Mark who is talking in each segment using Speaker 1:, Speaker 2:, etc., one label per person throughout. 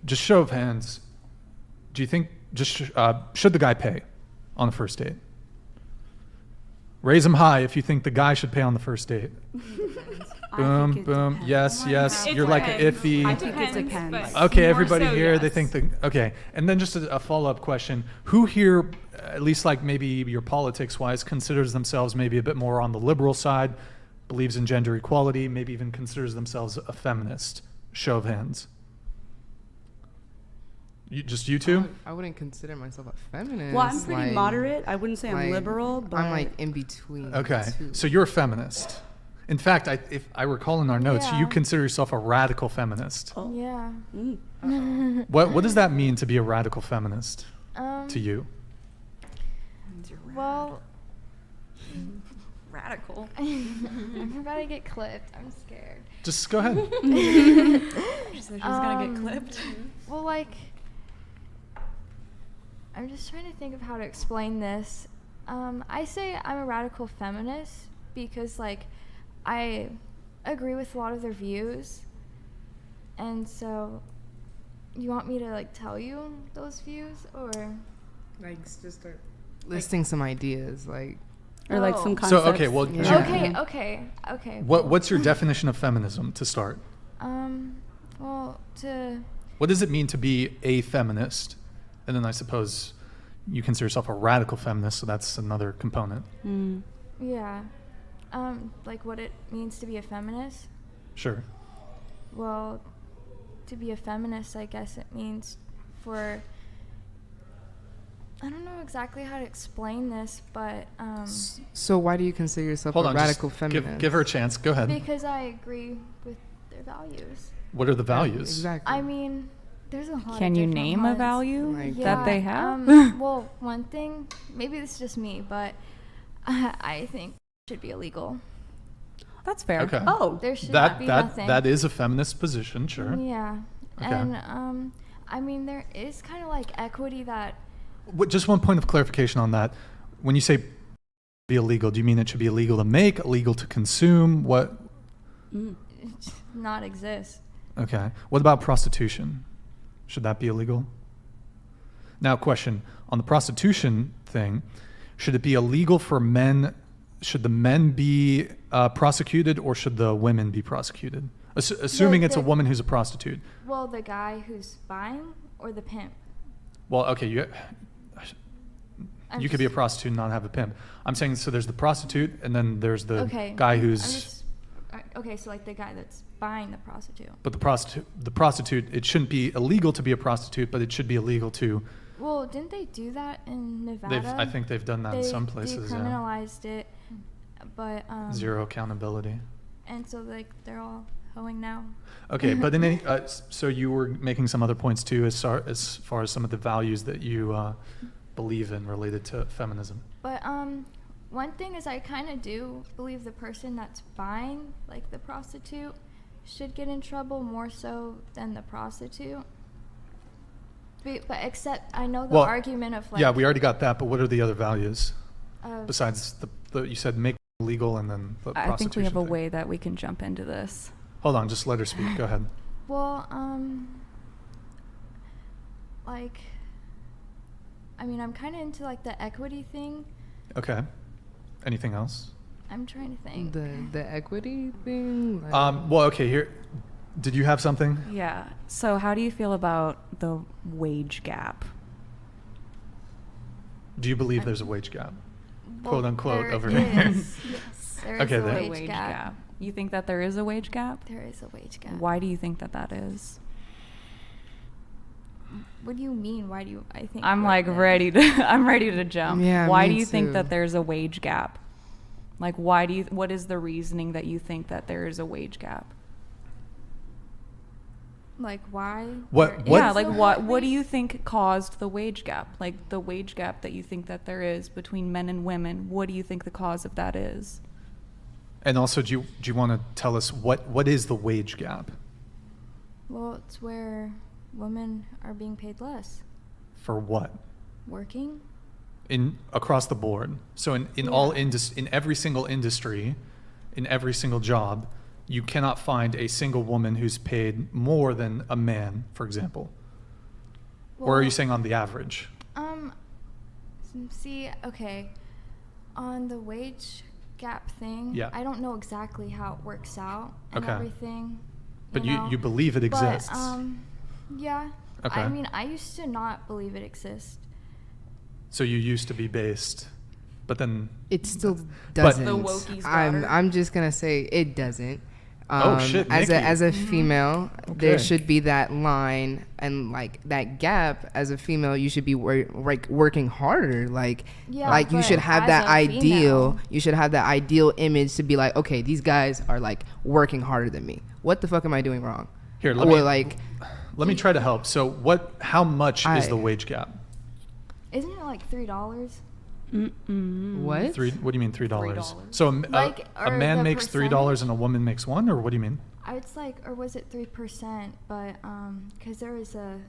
Speaker 1: just show of hands, do you think should the guy pay on the first date? Raise them high if you think the guy should pay on the first date. Boom, boom. Yes, yes. You're like iffy.
Speaker 2: I think it depends.
Speaker 1: Okay, everybody
Speaker 2: so
Speaker 1: here,
Speaker 2: yes.
Speaker 1: they think okay. And then just a follow-up question. Who here, at least like maybe your politics-wise, considers themselves maybe a bit more on the liberal side, believes in gender equality, maybe even considers themselves a feminist? Show of hands. Just you two?
Speaker 3: I wouldn't consider myself a feminist.
Speaker 4: Well, I'm pretty moderate. I wouldn't say I'm
Speaker 3: like,
Speaker 4: liberal, but
Speaker 3: I'm like in between.
Speaker 1: Okay,
Speaker 3: the two.
Speaker 1: so you're a feminist. In fact, if I recall in our notes,
Speaker 5: Yeah.
Speaker 1: you consider yourself a radical feminist.
Speaker 4: Oh.
Speaker 5: Yeah.
Speaker 1: What does that mean to be a radical feminist to you?
Speaker 5: Well,
Speaker 2: Radical.
Speaker 5: I'm about to get clipped. I'm scared.
Speaker 1: Just go ahead.
Speaker 2: She said she's gonna get clipped.
Speaker 5: Well, like, I'm just trying to think of how to explain this. I say I'm a radical feminist because, like, I agree with a lot of their views. And so, you want me to, like, tell you those views, or?
Speaker 3: Like, just start listing some ideas, like.
Speaker 4: or like some
Speaker 5: Oh.
Speaker 1: So,
Speaker 4: concepts.
Speaker 1: okay, well,
Speaker 3: Yeah.
Speaker 5: Okay.
Speaker 1: what's your definition of feminism to start?
Speaker 5: Well, to
Speaker 1: What does it mean to be a feminist? And then I suppose you consider yourself a radical feminist, so that's another component.
Speaker 5: yeah, like what it means to be a feminist.
Speaker 1: Sure.
Speaker 5: Well, to be a feminist, I guess it means for. I don't know exactly how to explain this, but
Speaker 3: So why do you consider yourself
Speaker 1: Hold
Speaker 3: a
Speaker 1: on,
Speaker 3: radical
Speaker 1: just
Speaker 3: feminist?
Speaker 1: give her a chance. Go ahead.
Speaker 5: because I agree with their values.
Speaker 1: What are the values?
Speaker 3: Exactly.
Speaker 5: I mean, there's a lot.
Speaker 6: Can
Speaker 5: of
Speaker 6: you
Speaker 5: different
Speaker 6: name
Speaker 5: ones.
Speaker 6: a value
Speaker 3: Like-
Speaker 6: that they have?
Speaker 5: Well, one thing, maybe this is just me, but I think it should be illegal.
Speaker 6: That's fair.
Speaker 1: Okay.
Speaker 4: Oh,
Speaker 5: There should not be nothing.
Speaker 1: that is a feminist position, sure.
Speaker 5: Yeah,
Speaker 1: Okay.
Speaker 5: and I mean, there is kind of like equity that.
Speaker 1: Just one point of clarification on that. When you say be illegal, do you mean it should be illegal to make, illegal to consume? What?
Speaker 5: Not exist.
Speaker 1: Okay. What about prostitution? Should that be illegal? Now, question on the prostitution thing: should it be illegal for men? Should the men be prosecuted, or should the women be prosecuted? Assuming it's a woman who's a prostitute.
Speaker 5: Well, the guy who's buying or the pimp.
Speaker 1: Well, okay, you
Speaker 5: I'm
Speaker 1: could be a
Speaker 5: just-
Speaker 1: prostitute and not have a pimp. I'm saying, so there's the prostitute, and then there's the
Speaker 5: Okay.
Speaker 1: guy
Speaker 5: I'm
Speaker 1: who's.
Speaker 5: just, okay, so like the guy that's buying the prostitute.
Speaker 1: But the prostitute, it shouldn't be illegal to be a prostitute, but it should be illegal to.
Speaker 5: Well, didn't they do that in Nevada?
Speaker 1: I think they've done that in some places.
Speaker 5: They
Speaker 1: Yeah.
Speaker 5: decriminalized it, but
Speaker 1: Zero accountability.
Speaker 5: and so like they're all hoeing now.
Speaker 1: Okay, but in any, so you were making some other points too, as far as some of the values that you believe in related to feminism.
Speaker 5: But one thing is, I kind of do believe the person that's buying, like the prostitute, should get in trouble more so than the prostitute. But except I know the
Speaker 1: Well,
Speaker 5: argument of like.
Speaker 1: Yeah, we already got that, but what are the other values
Speaker 5: of-
Speaker 1: besides the you said make legal and then the prostitution
Speaker 6: I think we have a
Speaker 1: thing?
Speaker 6: way that we can jump into this.
Speaker 1: Hold on, just let her speak. Go ahead.
Speaker 5: Well, like, I mean, I'm kind of into like the equity thing.
Speaker 1: Okay. Anything else?
Speaker 5: I'm trying to think.
Speaker 3: The equity thing. Like,
Speaker 1: Well, okay. Here, did you have something?
Speaker 6: Yeah. So how do you feel about the wage gap?
Speaker 1: Do you believe there's a wage gap?
Speaker 5: Well,
Speaker 1: Quote unquote
Speaker 5: there
Speaker 1: over here.
Speaker 5: is. Yes, there is
Speaker 1: Okay,
Speaker 5: a
Speaker 1: there.
Speaker 6: The
Speaker 5: wage gap.
Speaker 6: You think that there is a wage gap?
Speaker 5: There is a wage gap.
Speaker 6: Why do you think that that is?
Speaker 5: What do you mean? Why do you? I think
Speaker 6: I'm
Speaker 5: that
Speaker 6: like
Speaker 5: there-
Speaker 6: ready to I'm ready to jump.
Speaker 3: Yeah,
Speaker 6: Why
Speaker 3: me
Speaker 6: do you think
Speaker 3: too.
Speaker 6: that there's a wage gap? Like what is the reasoning that you think that there is a wage gap?
Speaker 5: Like why?
Speaker 1: What-
Speaker 5: there
Speaker 1: what-
Speaker 6: Yeah,
Speaker 5: is
Speaker 6: like
Speaker 5: a
Speaker 6: what do
Speaker 5: wage-
Speaker 6: you think caused the wage gap? Like the wage gap that you think that there is between men and women, what do you think the cause of that is?
Speaker 1: And also, do you want to tell us what is the wage gap?
Speaker 5: Well, it's where women are being paid less
Speaker 1: For what?
Speaker 5: working.
Speaker 1: In across the board. So in all in every single industry, in every single job, you cannot find a single woman who's paid more than a man, for example. Or are you saying on the average?
Speaker 5: See, okay, on the wage gap thing,
Speaker 1: Yeah.
Speaker 5: I don't know exactly how it works out and
Speaker 1: Okay.
Speaker 5: everything.
Speaker 1: But
Speaker 5: know?
Speaker 1: you believe it exists.
Speaker 5: But, yeah.
Speaker 1: Okay.
Speaker 5: I mean, I used to not believe it exists.
Speaker 1: So you used to be based, but then
Speaker 3: It still
Speaker 1: But-
Speaker 3: doesn't.
Speaker 6: The wokie's
Speaker 3: I'm
Speaker 6: daughter.
Speaker 3: I'm just gonna say it doesn't.
Speaker 1: Oh, shit,
Speaker 3: As
Speaker 1: Nikki.
Speaker 3: a female,
Speaker 1: Okay.
Speaker 3: there should be that line and like that gap. As a female, you should be working harder. Like
Speaker 5: Yeah,
Speaker 3: like you
Speaker 5: but
Speaker 3: should have
Speaker 5: as
Speaker 3: that
Speaker 5: a
Speaker 3: ideal.
Speaker 5: female-
Speaker 3: You should have that ideal image to be like, okay, these guys are like working harder than me. What the fuck am I doing wrong?
Speaker 1: Here,
Speaker 3: Or
Speaker 1: let me try to help. So how much is the wage gap?
Speaker 5: Isn't it like $3?
Speaker 3: what?
Speaker 1: What do you mean $3?
Speaker 6: $3.
Speaker 1: So
Speaker 5: Like,
Speaker 1: a
Speaker 5: or
Speaker 1: man
Speaker 5: the
Speaker 1: makes $3
Speaker 5: percentage?
Speaker 1: and a woman makes 1, or what do you mean?
Speaker 5: It's like, or was it 3%? But because there was a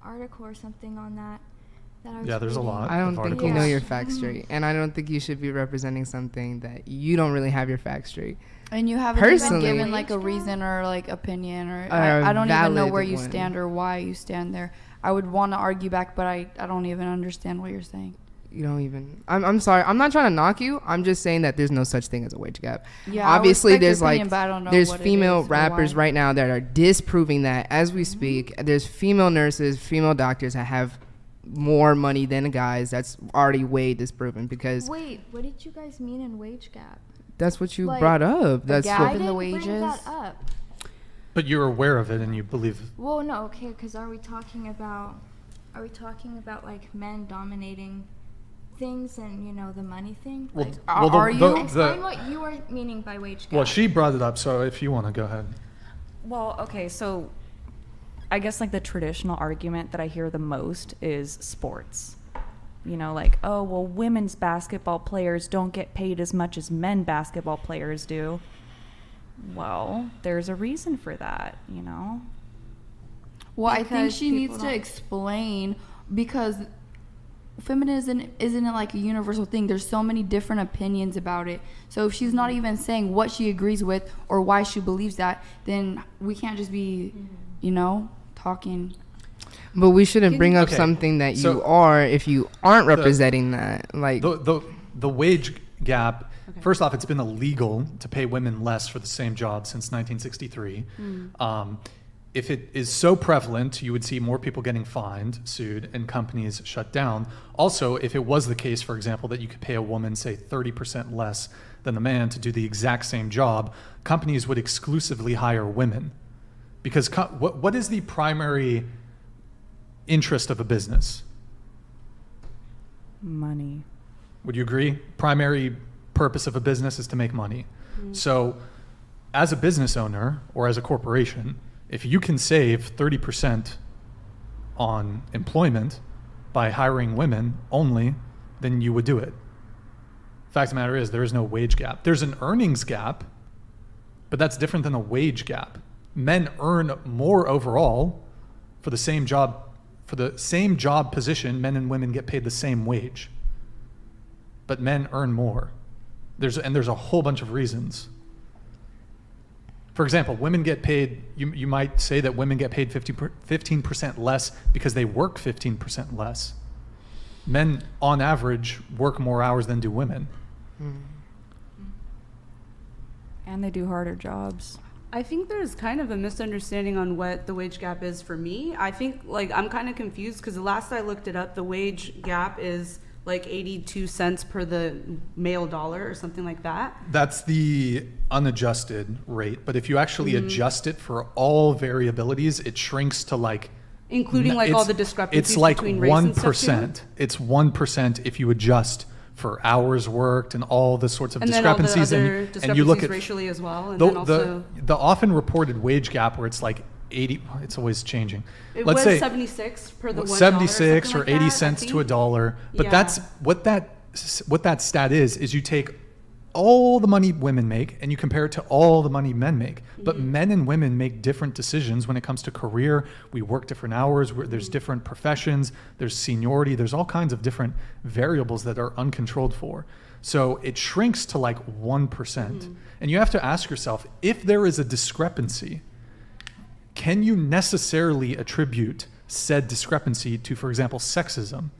Speaker 5: article or something on that I was
Speaker 1: Yeah, there's a
Speaker 5: reading.
Speaker 1: lot.
Speaker 3: I don't
Speaker 1: of
Speaker 3: think you know
Speaker 1: articles.
Speaker 3: your facts straight, and I don't think you should be representing something that you don't really have your facts straight.
Speaker 2: And you haven't
Speaker 3: Personally-
Speaker 2: even given like a
Speaker 5: Wage
Speaker 2: reason or like opinion or
Speaker 3: A
Speaker 2: I don't even know
Speaker 3: valid
Speaker 2: where you
Speaker 3: one.
Speaker 2: stand or why you stand there. I would want to argue back, but I don't even understand what you're saying.
Speaker 3: You don't even. I'm sorry. I'm not trying to knock you. I'm just saying that there's no such thing as a wage gap.
Speaker 2: Yeah, I
Speaker 3: Obviously,
Speaker 2: respect your
Speaker 3: there's
Speaker 2: opinion,
Speaker 3: like
Speaker 2: but I don't know
Speaker 3: there's
Speaker 2: what it
Speaker 3: female
Speaker 2: is or
Speaker 3: rappers
Speaker 2: why.
Speaker 3: right now that are disproving that as we speak. There's female nurses, female doctors that have more money than guys. That's already way disproven because
Speaker 5: Wait, what did you guys mean in wage gap?
Speaker 3: that's what you
Speaker 5: Like,
Speaker 3: brought up. That's
Speaker 2: gap
Speaker 3: what,
Speaker 5: I
Speaker 2: in the
Speaker 5: didn't bring
Speaker 2: wages?
Speaker 5: that up.
Speaker 1: But you're aware of it and you believe.
Speaker 5: Well, no, okay, because are we talking about like men dominating things and the money thing?
Speaker 1: Well,
Speaker 5: Like,
Speaker 1: well,
Speaker 2: are you?
Speaker 5: explain what you are meaning by wage gap.
Speaker 1: Well, she brought it up, so if you want to go ahead.
Speaker 6: Well, okay, so I guess like the traditional argument that I hear the most is sports. Like, oh, well, women's basketball players don't get paid as much as men basketball players do. Well, there's a reason for that,
Speaker 2: Well, I think
Speaker 5: Because
Speaker 2: she needs
Speaker 5: people
Speaker 2: to
Speaker 5: don't-
Speaker 2: explain because feminism isn't it like a universal thing. There's so many different opinions about it. So if she's not even saying what she agrees with or why she believes that, then we can't just be, talking.
Speaker 3: but we shouldn't bring up
Speaker 1: Okay,
Speaker 3: something that
Speaker 1: so
Speaker 3: you are if you aren't representing that. Like
Speaker 1: The wage gap. First off, it's been illegal to pay women less for the same job since 1963. If it is so prevalent, you would see more people getting fined, sued, and companies shut down. Also, if it was the case, for example, that you could pay a woman, say, 30% less than the man to do the exact same job, companies would exclusively hire women. Because what is the primary interest of a business?
Speaker 6: Money.
Speaker 1: Would you agree? Primary purpose of a business is to make money. So as a business owner or as a corporation, if you can save 30% on employment by hiring women only, then you would do it. Fact of the matter is there is no wage gap. There's an earnings gap, but that's different than a wage gap. Men earn more overall for the same job position. Men and women get paid the same wage, but men earn more. There's a whole bunch of reasons. For example, women get paid, you might say that women get paid 15% less because they work 15% less. Men, on average, work more hours than do women.
Speaker 6: And they do harder jobs.
Speaker 4: I think there's kind of a misunderstanding on what the wage gap is for me. I think I'm kind of confused because the last I looked it up, the wage gap is like 82 cents per the male dollar or something like that.
Speaker 1: That's the unadjusted rate, but if you actually adjust it for all variabilities, it shrinks to like
Speaker 4: Including like all the discrepancies
Speaker 1: it's like
Speaker 4: between race and stuff too?
Speaker 1: 1%. It's 1% if you adjust for hours worked and all the sorts of
Speaker 4: And then all the
Speaker 1: discrepancies,
Speaker 4: other
Speaker 1: and you look at
Speaker 4: racially as well. And
Speaker 1: the,
Speaker 4: then also,
Speaker 1: the often reported wage gap where it's like 80. It's always changing.
Speaker 4: it
Speaker 1: Let's
Speaker 4: was
Speaker 1: say
Speaker 4: 76 per the $1.
Speaker 1: 76 or
Speaker 4: something
Speaker 1: 80
Speaker 4: like that, I
Speaker 1: cents to
Speaker 4: think.
Speaker 1: a dollar. But
Speaker 4: Yeah.
Speaker 1: that's what that stat is you take all the money women make and you compare it to all the money men make. But men and women make different decisions when it comes to career. We work different hours. There's different professions. There's seniority. There's all kinds of different variables that are uncontrolled for. So it shrinks to like 1%. And you have to ask yourself, if there is a discrepancy, can you necessarily attribute said discrepancy to, for example, sexism.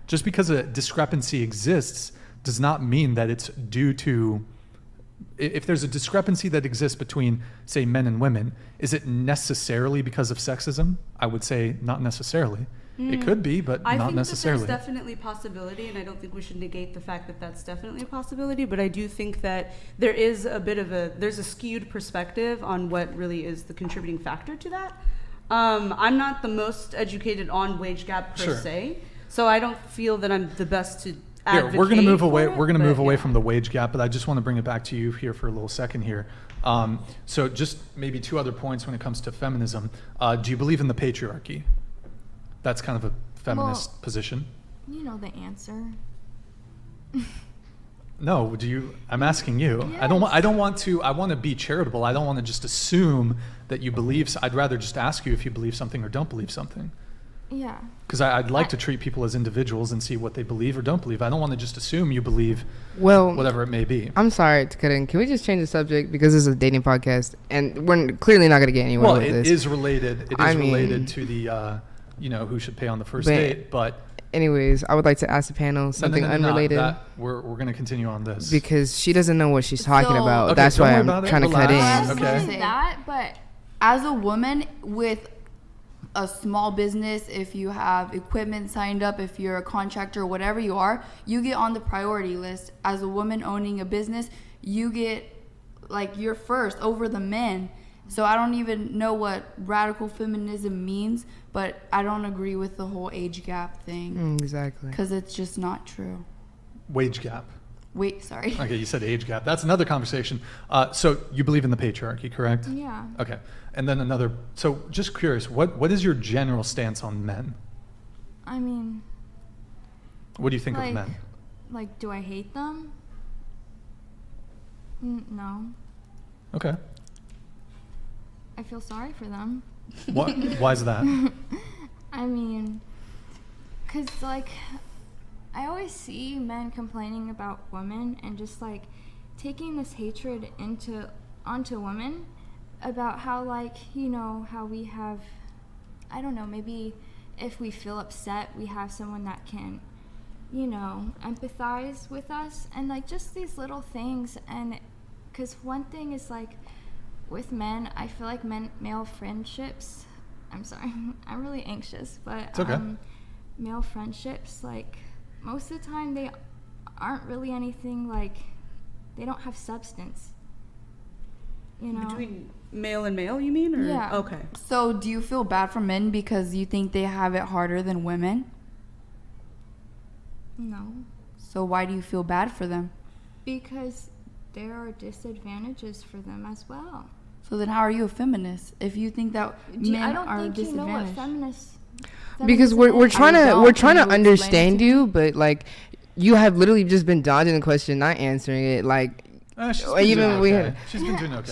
Speaker 1: Just because a discrepancy exists does not mean that it's due to, if there's a discrepancy that exists between, say, men and women, is it necessarily because of sexism? I would say not necessarily. It could be, but
Speaker 4: I
Speaker 1: not
Speaker 4: think
Speaker 1: necessarily.
Speaker 4: that there's definitely possibility, and I don't think we should negate the fact that that's definitely a possibility, but I do think that there is there's a skewed perspective on what really is the contributing factor to that. I'm not the most educated on wage gap per
Speaker 1: Sure.
Speaker 4: se, so I don't feel that I'm the best to
Speaker 1: Here,
Speaker 4: advocate
Speaker 1: we're going to move
Speaker 4: for
Speaker 1: away.
Speaker 4: it,
Speaker 1: We're going to move
Speaker 4: but
Speaker 1: away
Speaker 4: yeah.
Speaker 1: from the wage gap, but I just want to bring it back to you here for a little second here. So just maybe 2 other points when it comes to feminism. Do you believe in the patriarchy? That's kind of a feminist position.
Speaker 5: You know the answer.
Speaker 1: No, do you? I'm asking you. I don't want to. I want to be charitable. I don't want to just assume that you believe. I'd rather just ask you if you believe something or don't believe something.
Speaker 5: Yeah.
Speaker 1: Because I'd like to treat people as individuals and see what they believe or don't believe. I don't want to just assume you believe
Speaker 3: Well,
Speaker 1: whatever it may be.
Speaker 3: I'm sorry to cut in. Can we just change the subject because this is a dating podcast and we're clearly not going to get anywhere
Speaker 1: Well,
Speaker 3: with
Speaker 1: it
Speaker 3: this.
Speaker 1: is related. It is
Speaker 3: I mean-
Speaker 1: related to the, who should pay on the first
Speaker 3: But-
Speaker 1: date. But
Speaker 3: Anyways, I would like to ask the panel something
Speaker 1: no,
Speaker 3: unrelated
Speaker 1: we're going to continue on this.
Speaker 3: because she doesn't know what she's talking
Speaker 2: So-
Speaker 3: about.
Speaker 1: Okay,
Speaker 3: That's
Speaker 1: don't
Speaker 3: why
Speaker 1: worry
Speaker 3: I'm
Speaker 1: about it.
Speaker 3: trying to cut
Speaker 1: Relax.
Speaker 3: in.
Speaker 1: Okay.
Speaker 5: Say that, but
Speaker 2: As a woman with a small business, if you have equipment signed up, if you're a contractor, whatever you are, you get on the priority list. As a woman owning a business, you get, like, you're first over the men. So I don't even know what radical feminism means, but I don't agree with the whole age gap thing
Speaker 3: Exactly.
Speaker 2: because it's just not true.
Speaker 1: Wage gap.
Speaker 2: Wait, sorry.
Speaker 1: Okay, you said age gap. That's another conversation. So you believe in the patriarchy, correct?
Speaker 5: yeah.
Speaker 1: Okay. And then another. So just curious, what is your general stance on men?
Speaker 5: I mean,
Speaker 1: What do you think of
Speaker 5: like,
Speaker 1: men?
Speaker 5: like, do I hate them? No.
Speaker 1: Okay.
Speaker 5: I feel sorry for them.
Speaker 1: Why is that?
Speaker 5: I mean, because, like, I always see men complaining about women and just, like, taking this hatred onto women about how, like, how we have, I don't know, maybe if we feel upset, we have someone that can, empathize with us, and, like, just these little things. And because one thing is, like, with men, I feel like male friendships, I'm sorry, I'm really anxious, but
Speaker 1: It's okay.
Speaker 5: Male friendships, like, most of the time they aren't really anything, like, they don't have substance,
Speaker 4: Between male and male, you mean? Or?
Speaker 5: Yeah.
Speaker 4: Okay.
Speaker 2: So do you feel bad for men because you think they have it harder than women?
Speaker 5: No,
Speaker 2: So why do you feel bad for them?
Speaker 5: because there are disadvantages for them as well.
Speaker 2: So then how are you a feminist if you think that men
Speaker 5: I don't
Speaker 2: are
Speaker 5: think you know what
Speaker 2: disadvantaged?
Speaker 3: Because
Speaker 5: feminism
Speaker 3: we're
Speaker 5: is.
Speaker 3: trying
Speaker 2: I
Speaker 3: to
Speaker 2: don't.
Speaker 3: we're trying
Speaker 2: Can
Speaker 3: to
Speaker 2: you explain it
Speaker 3: understand
Speaker 2: to me?
Speaker 3: you, but like you have literally just been dodging the question, not answering it. Like
Speaker 1: She's been
Speaker 3: Even
Speaker 1: doing
Speaker 3: we
Speaker 1: okay.
Speaker 3: had-
Speaker 1: She's been doing okay.